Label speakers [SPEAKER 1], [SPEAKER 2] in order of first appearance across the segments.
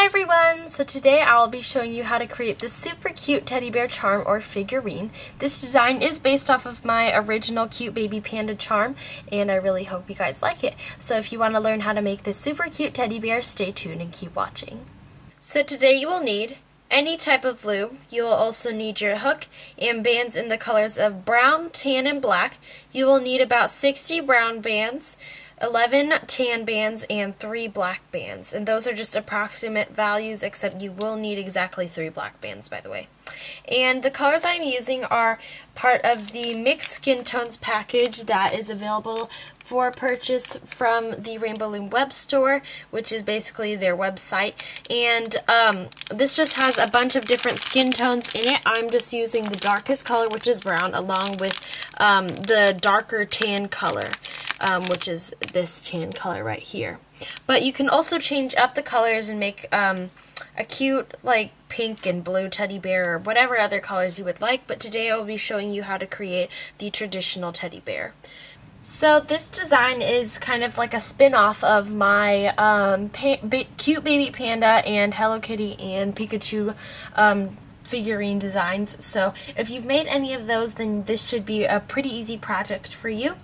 [SPEAKER 1] Hi everyone! So today I'll be showing you how to create this super cute teddy bear charm or figurine. This design is based off of my original cute baby panda charm, and I really hope you guys like it. So if you want to learn how to make this super cute teddy bear, stay tuned and keep watching. So today you will need any type of loom. You will also need your hook and bands in the colors of brown, tan, and black. You will need about 60 brown bands, 11 tan bands, and 3 black bands. And those are just approximate values, except you will need exactly 3 black bands, by the way. And the colors I'm using are part of the Mixed Skin Tones package that is available for purchase from the Rainbow Loom web store, which is basically their website. And this just has a bunch of different skin tones in it. I'm just using the darkest color, which is brown, along with the darker tan color, which is this tan color right here. But you can also change up the colors and make a cute, like, pink and blue teddy bear or whatever other colors you would like. But today I will be showing you how to create the traditional teddy bear. So this design is kind of like a spin-off of my cute baby panda and Hello Kitty and Pikachu figurine designs. So if you've made any of those, then this should be a pretty easy project for you.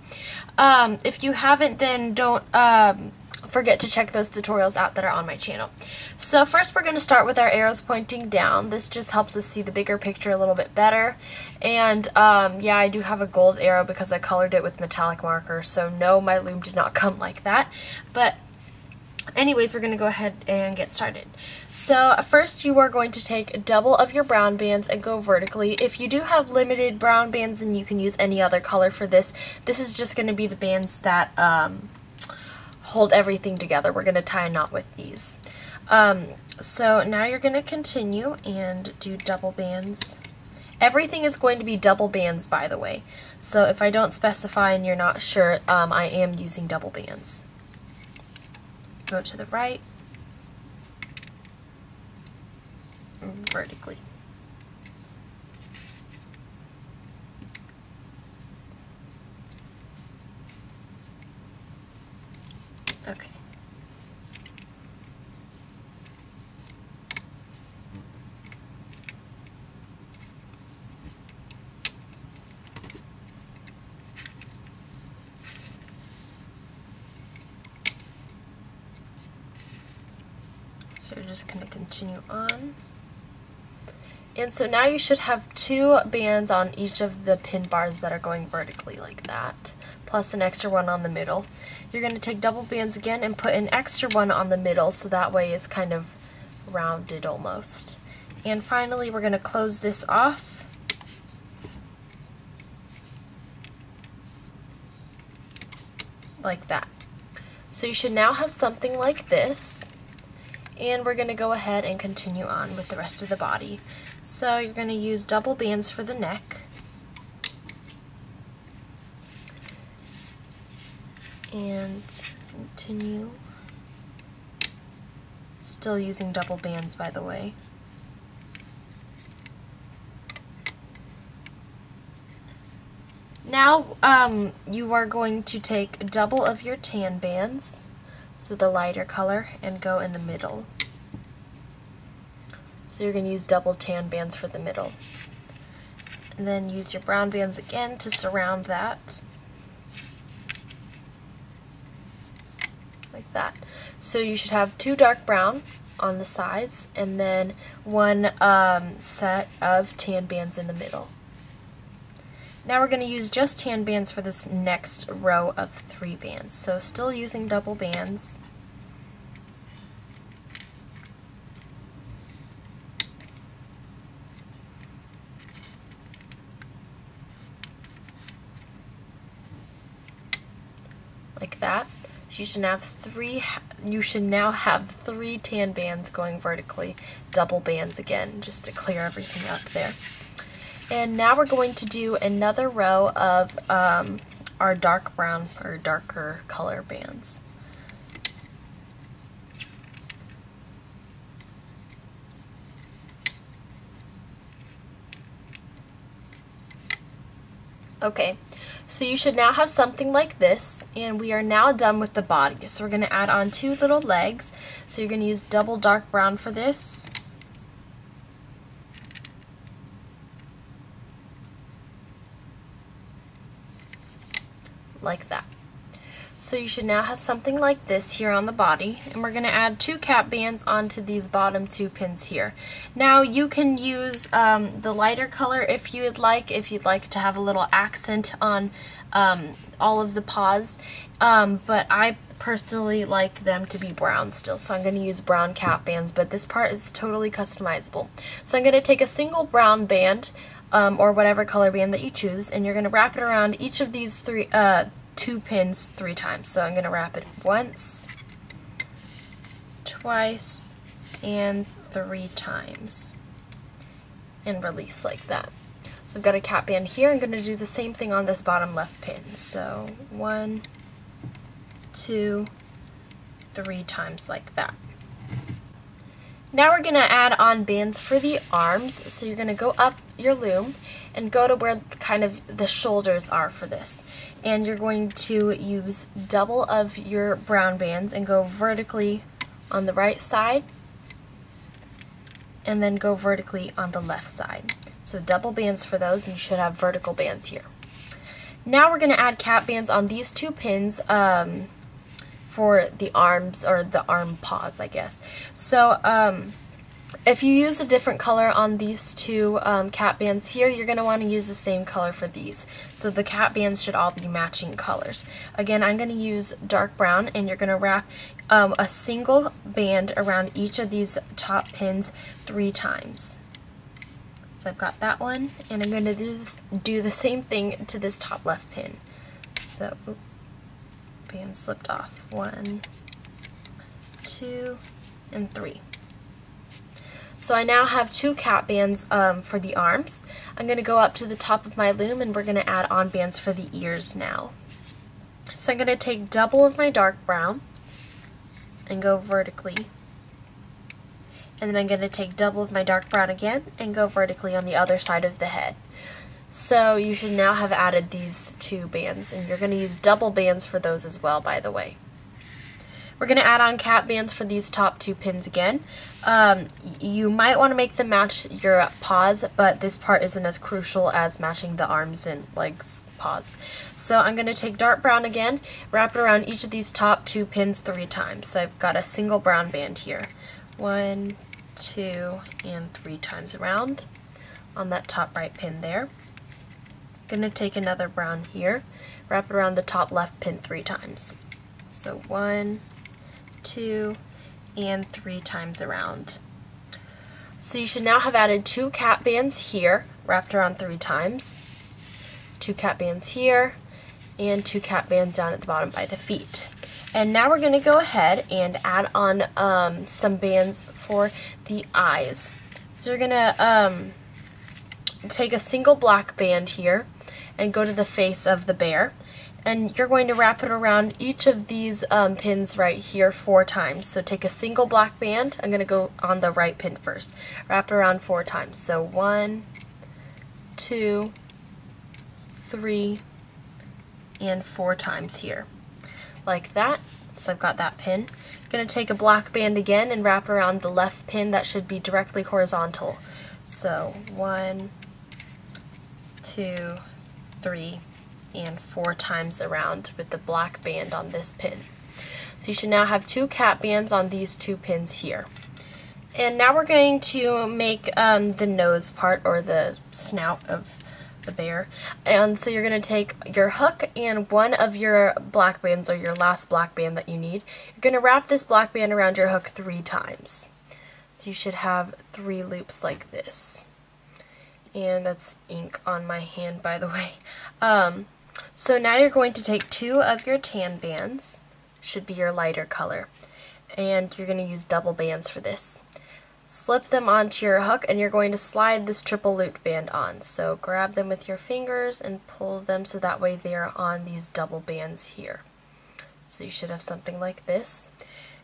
[SPEAKER 1] If you haven't, then don't forget to check those tutorials out that are on my channel. So first we're going to start with our arrows pointing down. This just helps us see the bigger picture a little bit better. And yeah, I do have a gold arrow because I colored it with metallic marker, so no, my loom did not come like that. But anyways, we're going to go ahead and get started. So first you are going to take double of your brown bands and go vertically. If you do have limited brown bands, then you can use any other color for this. This is just going to be the bands that hold everything together. We're going to tie a knot with these. So now you're going to continue and do double bands. Everything is going to be double bands, by the way. So if I don't specify and you're not sure, I am using double bands. Go to the right, vertically. Okay. So you're just going to continue on. And so now you should have 2 bands on each of the pin bars that are going vertically like that, plus an extra one on the middle. You're going to take double bands again and put an extra one on the middle, so that way it's kind of rounded almost. And finally we're going to close this off. Like that. So you should now have something like this. And we're going to go ahead and continue on with the rest of the body. So you're going to use double bands for the neck. And continue. Still using double bands, by the way. Now you are going to take double of your tan bands, so the lighter color, and go in the middle. So you're going to use double tan bands for the middle. And then use your brown bands again to surround that. Like that. So you should have 2 dark brown on the sides, and then 1 set of tan bands in the middle. Now we're going to use just tan bands for this next row of 3 bands. So still using double bands. Like that. So you should now have 3 tan bands going vertically, double bands again, just to clear everything up there. And now we're going to do another row of our dark brown or darker color bands. Okay, So you should now have something like this, and we are now done with the body. So we're going to add on 2 little legs. So you're going to use double dark brown for this. Like that. So you should now have something like this here on the body, and we're going to add 2 cap bands onto these bottom 2 pins here. Now you can use the lighter color if you'd like to have a little accent on all of the paws, but I personally like them to be brown still, so I'm going to use brown cap bands, but this part is totally customizable. So I'm going to take a single brown band, or whatever color band that you choose, and you're going to wrap it around each of these 2 pins 3 times. So I'm going to wrap it once, twice, and 3 times, and release like that. So I've got a cap band here. I'm going to do the same thing on this bottom left pin. So 1, 2, 3 times like that. Now we're going to add on bands for the arms. So you're going to go up your loom and go to where kind of the shoulders are for this. And you're going to use double of your brown bands and go vertically on the right side, and then go vertically on the left side. So double bands for those, and you should have vertical bands here. Now we're going to add cap bands on these 2 pins for the arms, or the arm paws, I guess. So if you use a different color on these 2 cap bands here, you're going to want to use the same color for these. So the cap bands should all be matching colors. Again, I'm going to use dark brown, and you're going to wrap a single band around each of these top pins 3 times. So I've got that one, and I'm going to do the same thing to this top left pin. So, oops, band slipped off. 1, 2, and 3. So I now have 2 cap bands for the arms. I'm going to go up to the top of my loom, and we're going to add on bands for the ears now. So I'm going to take double of my dark brown and go vertically. And then I'm going to take double of my dark brown again and go vertically on the other side of the head. So you should now have added these 2 bands, and you're going to use double bands for those as well, by the way. We're going to add on cap bands for these top 2 pins again. You might want to make them match your paws, but this part isn't as crucial as matching the arms and legs paws. So I'm going to take dark brown again, wrap it around each of these top 2 pins 3 times. So I've got a single brown band here. 1, 2, and 3 times around on that top right pin there. Going to take another brown here, wrap it around the top left pin 3 times. So 1, 2, and 3 times around. So you should now have added 2 cap bands here, wrapped around 3 times, 2 cap bands here, and 2 cap bands down at the bottom by the feet. And now we're going to go ahead and add on some bands for the eyes. So you're going to take a single black band here and go to the face of the bear. And you're going to wrap it around each of these pins right here 4 times. So take a single black band. I'm going to go on the right pin first. Wrap it around 4 times. So 1, 2, 3, and 4 times here. Like that. So I've got that pin. I'm going to take a black band again and wrap it around the left pin. That should be directly horizontal. So 1, 2, 3, and 4 times around with the black band on this pin. So you should now have 2 cap bands on these 2 pins here. And now we're going to make the nose part, or the snout of the bear. And so you're going to take your hook and one of your black bands, or your last black band that you need. You're going to wrap this black band around your hook 3 times. So you should have 3 loops like this. And that's ink on my hand, by the way. So now you're going to take 2 of your tan bands, should be your lighter color, and you're going to use double bands for this. Slip them onto your hook, and you're going to slide this triple loop band on. So grab them with your fingers and pull them so that way they are on these double bands here. So you should have something like this.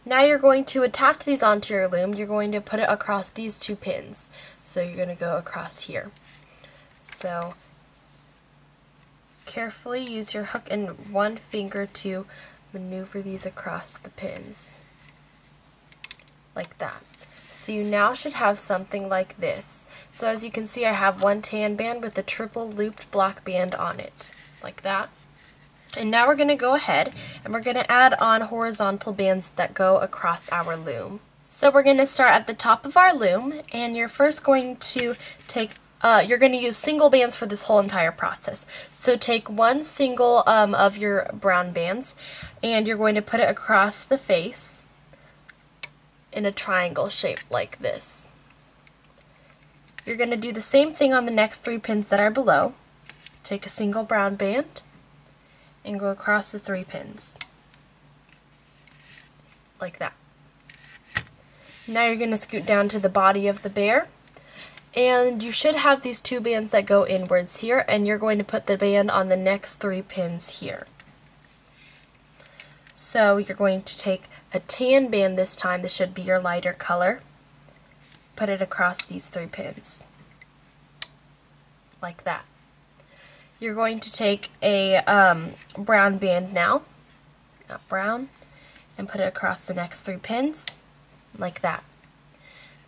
[SPEAKER 1] Now you're going to attach these onto your loom. You're going to put it across these 2 pins. So you're going to go across here. So Carefully use your hook and one finger to maneuver these across the pins, like that. So you now should have something like this. So as you can see, I have one tan band with a triple looped black band on it, like that. And now we're going to go ahead and we're going to add on horizontal bands that go across our loom. So we're going to start at the top of our loom, and you're first going to take you're going to use single bands for this whole entire process. So take one single of your brown bands, and you're going to put it across the face in a triangle shape like this. You're going to do the same thing on the next 3 pins that are below. Take a single brown band and go across the 3 pins, like that. Now you're going to scoot down to the body of the bear. And you should have these 2 bands that go inwards here, and you're going to put the band on the next 3 pins here. So you're going to take a tan band this time. This should be your lighter color. Put it across these 3 pins, like that. You're going to take a brown band now, not brown, and put it across the next 3 pins, like that.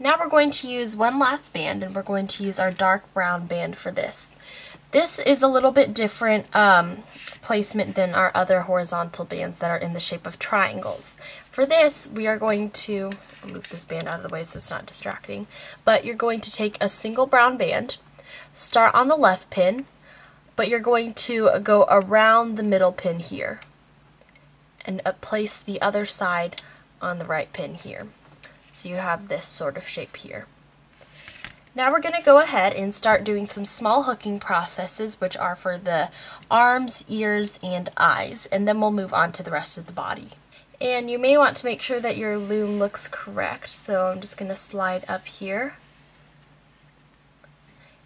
[SPEAKER 1] Now we're going to use one last band, and we're going to use our dark brown band for this. This is a little bit different placement than our other horizontal bands that are in the shape of triangles. For this, we are going to move this band out of the way so it's not distracting, but you're going to take a single brown band, start on the left pin, but you're going to go around the middle pin here, and place the other side on the right pin here. So you have this sort of shape here. Now we're going to go ahead and start doing some small hooking processes, which are for the arms, ears, and eyes, and then we'll move on to the rest of the body. And you may want to make sure that your loom looks correct, so I'm just going to slide up here.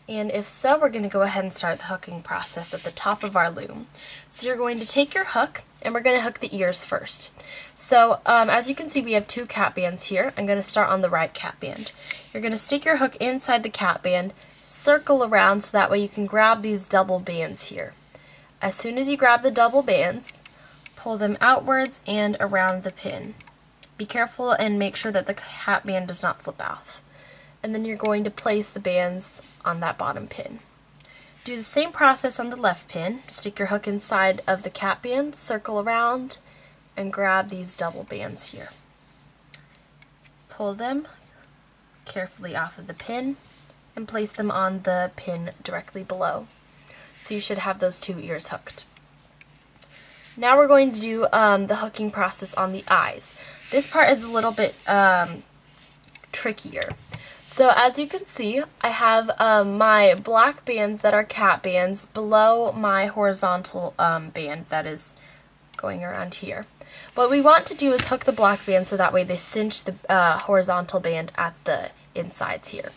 [SPEAKER 1] And if so, we're going to go ahead and start the hooking process at the top of our loom. So you're going to take your hook, and we're going to hook the ears first. So as you can see, we have 2 cap bands here. I'm going to start on the right cap band. You're going to stick your hook inside the cap band, circle around so that way you can grab these double bands here. As soon as you grab the double bands, pull them outwards and around the pin. Be careful and make sure that the cap band does not slip off. And then you're going to place the bands on that bottom pin. Do the same process on the left pin. Stick your hook inside of the cap band, circle around, and grab these double bands here. Pull them carefully off of the pin and place them on the pin directly below. So you should have those 2 ears hooked. Now we're going to do the hooking process on the eyes. This part is a little bit trickier. So as you can see, I have my black bands that are cap bands below my horizontal band that is going around here. What we want to do is hook the black band so that way they cinch the horizontal band at the insides here.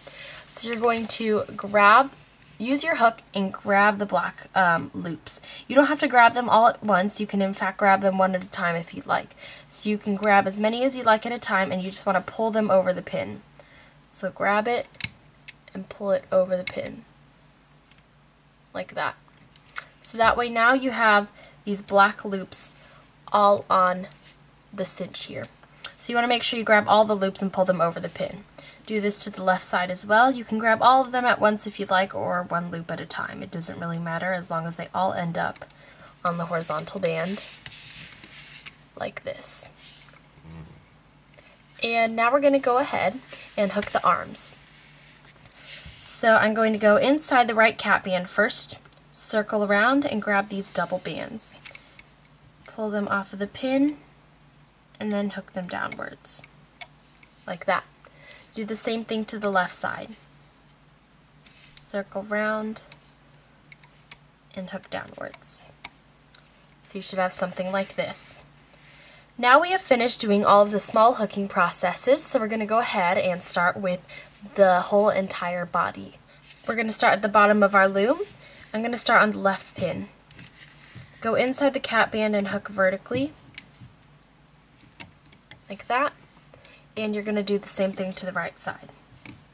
[SPEAKER 1] So you're going to use your hook and grab the black loops. You don't have to grab them all at once. You can in fact grab them one at a time if you'd like. So you can grab as many as you like at a time, and you just want to pull them over the pin. So grab it and pull it over the pin, like that. So that way now you have these black loops all on the cinch here. So you want to make sure you grab all the loops and pull them over the pin. Do this to the left side as well. You can grab all of them at once if you'd like, or one loop at a time. It doesn't really matter as long as they all end up on the horizontal band like this. And now we're going to go ahead and hook the arms. So I'm going to go inside the right cap band first, circle around, and grab these double bands. Pull them off of the pin, and then hook them downwards, like that. Do the same thing to the left side. Circle round, and hook downwards. So you should have something like this. Now we have finished doing all of the small hooking processes, so we're going to go ahead and start with the whole entire body. We're going to start at the bottom of our loom. I'm going to start on the left pin. Go inside the cap band and hook vertically, like that, and you're going to do the same thing to the right side.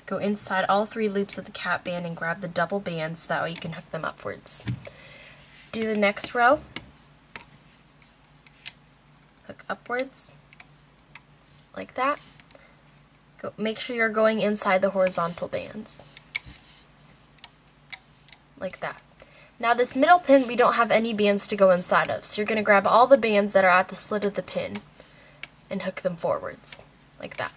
[SPEAKER 1] Go inside all 3 loops of the cap band and grab the double bands so that way you can hook them upwards. Do the next row, hook upwards, like that. Make sure you're going inside the horizontal bands, like that. Now this middle pin, we don't have any bands to go inside of, so you're going to grab all the bands that are at the slit of the pin and hook them forwards, like that.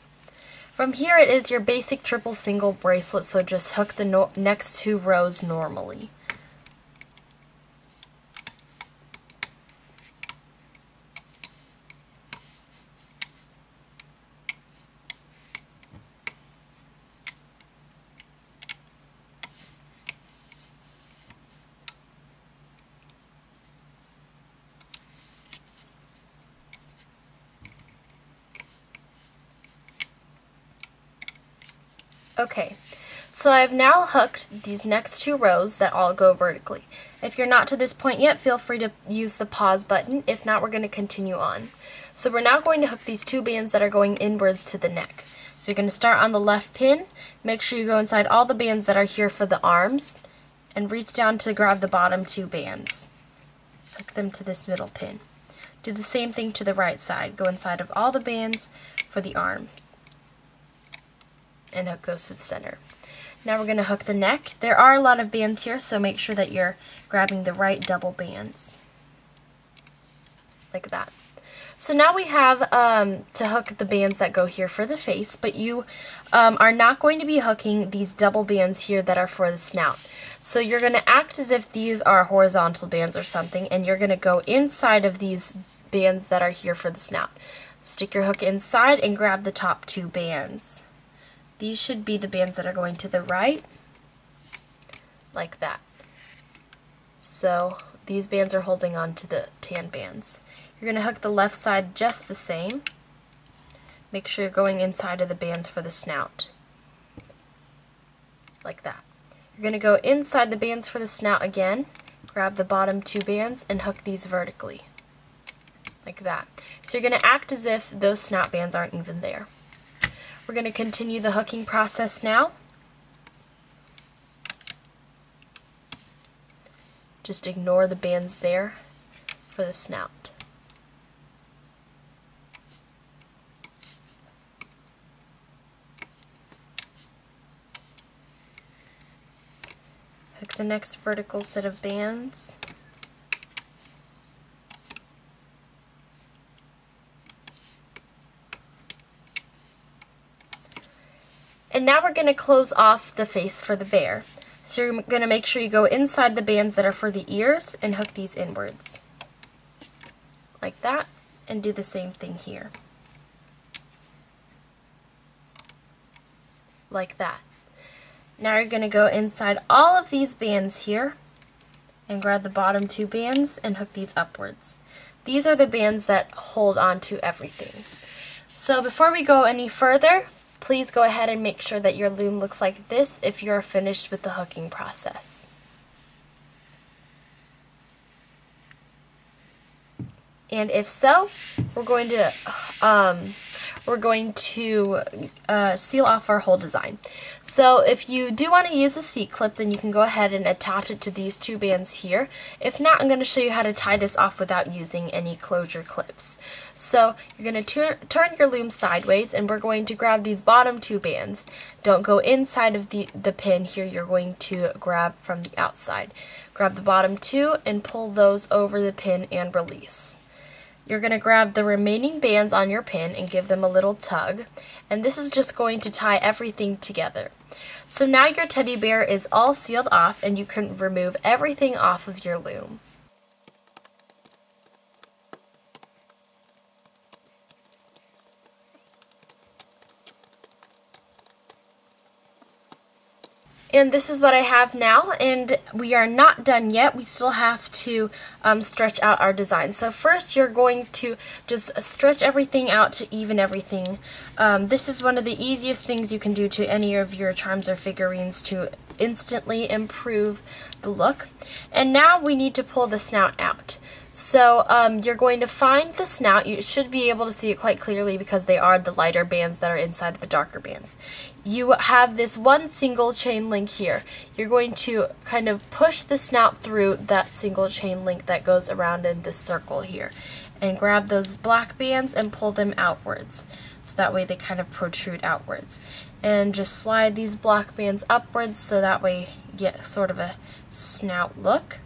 [SPEAKER 1] From here it is your basic triple single bracelet, so just hook the next 2 rows normally. Okay, so I've now hooked these next 2 rows that all go vertically. If you're not to this point yet, feel free to use the pause button. If not, we're going to continue on. So we're now going to hook these 2 bands that are going inwards to the neck. So you're going to start on the left pin, make sure you go inside all the bands that are here for the arms, and reach down to grab the bottom 2 bands. Hook them to this middle pin. Do the same thing to the right side. Go inside of all the bands for the arms, and hook those to the center. Now we're going to hook the neck. There are a lot of bands here, so make sure that you're grabbing the right double bands, like that. So now we have to hook the bands that go here for the face, but you are not going to be hooking these double bands here that are for the snout. So you're going to act as if these are horizontal bands or something, and you're going to go inside of these bands that are here for the snout. Stick your hook inside and grab the top 2 bands. These should be the bands that are going to the right, like that. So these bands are holding on to the tan bands. You're going to hook the left side just the same. Make sure you're going inside of the bands for the snout, like that. You're going to go inside the bands for the snout again, grab the bottom 2 bands, and hook these vertically, like that. So you're going to act as if those snout bands aren't even there. We're going to continue the hooking process now. Just ignore the bands there for the snout. Hook the next vertical set of bands. And now we're going to close off the face for the bear. So you're going to make sure you go inside the bands that are for the ears and hook these inwards, like that, and do the same thing here, like that. Now you're going to go inside all of these bands here and grab the bottom 2 bands and hook these upwards. These are the bands that hold on to everything. So before we go any further, please go ahead and make sure that your loom looks like this if you're finished with the hooking process. And if so, we're going to seal off our whole design. So if you do want to use a seat clip, then you can go ahead and attach it to these 2 bands here. If not, I'm going to show you how to tie this off without using any closure clips. So you're going to turn your loom sideways, and we're going to grab these bottom 2 bands. Don't go inside of the pin here, you're going to grab from the outside. Grab the bottom 2 and pull those over the pin and release. You're going to grab the remaining bands on your pin and give them a little tug, and this is just going to tie everything together. So now your teddy bear is all sealed off, and you can remove everything off of your loom. And this is what I have now, and we are not done yet. We still have to stretch out our design. So first you're going to just stretch everything out to even everything. This is one of the easiest things you can do to any of your charms or figurines to instantly improve the look. And now we need to pull the snout out. So you're going to find the snout. You should be able to see it quite clearly because they are the lighter bands that are inside of the darker bands. You have this one single chain link here. You're going to kind of push the snout through that single chain link that goes around in this circle here, and grab those black bands and pull them outwards. So that way they kind of protrude outwards. And just slide these black bands upwards so that way you get sort of a snout look.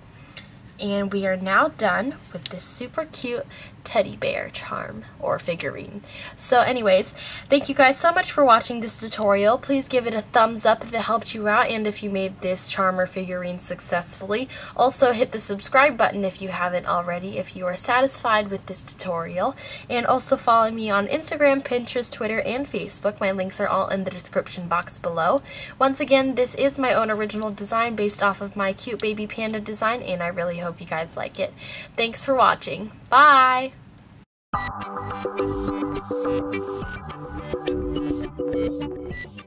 [SPEAKER 1] And we are now done with this super cute teddy bear charm or figurine. So anyways, thank you guys so much for watching this tutorial. Please give it a thumbs up if it helped you out and if you made this charm or figurine successfully. Also hit the subscribe button if you haven't already if you are satisfied with this tutorial. And also follow me on Instagram, Pinterest, Twitter, and Facebook. My links are all in the description box below. Once again, this is my own original design based off of my cute baby panda design, and I really hope you guys like it. Thanks for watching. Bye! Thank you.